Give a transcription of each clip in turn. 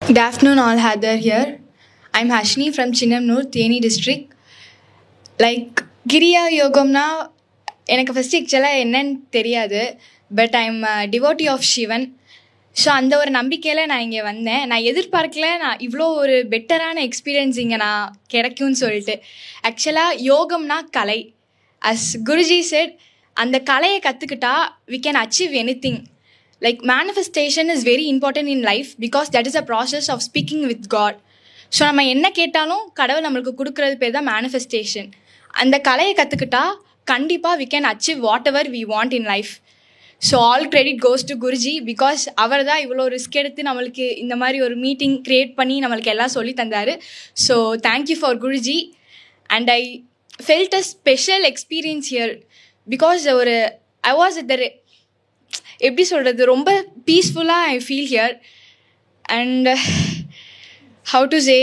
Good afternoon, all. Hadar here. I'm Hashni from Chinamnur, Theni district. Like, Giriya Yogamna, எனக்கு first ஆக்சுவலாக என்னன்னு தெரியாது. But I'm devotee of Sivan. So அந்த ஒரு நம்பிக்கையில் நான் இங்கே வந்தேன். நான் எதிர்பார்க்கல நான் இவ்வளோ ஒரு பெட்டரான எக்ஸ்பீரியன்ஸ் இங்கே நான் கிடைக்கும்னு சொல்லிட்டு. ஆக்சுவலாக யோகம்னா கலை. அஸ் குருஜி செட், அந்த கலையை கற்றுக்கிட்டா we can achieve any thing. Like manifestation is very important in life because that is a process of speaking with God. So நம்ம என்ன கேட்டாலும் கடவுள் நம்மளுக்கு கொடுக்குறது பேர் தான் மேனிஃபெஸ்டேஷன். அந்த கலையை கற்றுக்கிட்டா கண்டிப்பாக we can achieve whatever we want in life. So all credit goes to Guruji because அவர் தான் இவ்வளோ ரிஸ்க் எடுத்து நம்மளுக்கு இந்த மாதிரி ஒரு மீட்டிங் க்ரியேட் பண்ணி நம்மளுக்கு எல்லாம் சொல்லி தந்தார். So thank you for Guruji. And I felt a special experience here because I was at the எப்படி சொல்கிறது, ரொம்ப பீஸ்ஃபுல்லாக I feel here. And how to say,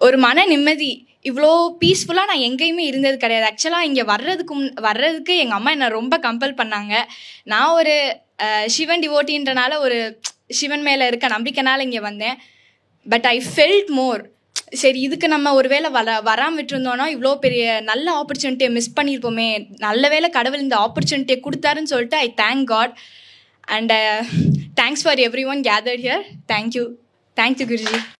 ஒரு மன நிம்மதி. இவ்வளோ பீஸ்ஃபுல்லாக நான் எங்கேயுமே இருந்தது கிடையாது. ஆக்சுவலாக இங்கே வர்றதுக்கு எங்கள் அம்மா என்னை ரொம்ப கம்பல் பண்ணாங்க. நான் ஒரு சிவன் டிவோட்டின்றனால, ஒரு சிவன் மேலே இருக்க நம்பிக்கைனால இங்கே வந்தேன். பட் ஐ ஃபெல்ட் மோர், சரி இதுக்கு நம்ம ஒரு வேளை வராமல் விட்டுருந்தோன்னா இவ்வளோ பெரிய நல்ல ஆப்பர்ச்சுனிட்டியை மிஸ் பண்ணியிருப்போமே, நல்ல வேளை கடவுள் இந்த ஆப்பர்ச்சுனிட்டியை கொடுத்தாருன்னு சொல்லிட்டு I thank God. And thanks for every one gathered here. Thank you Guruji.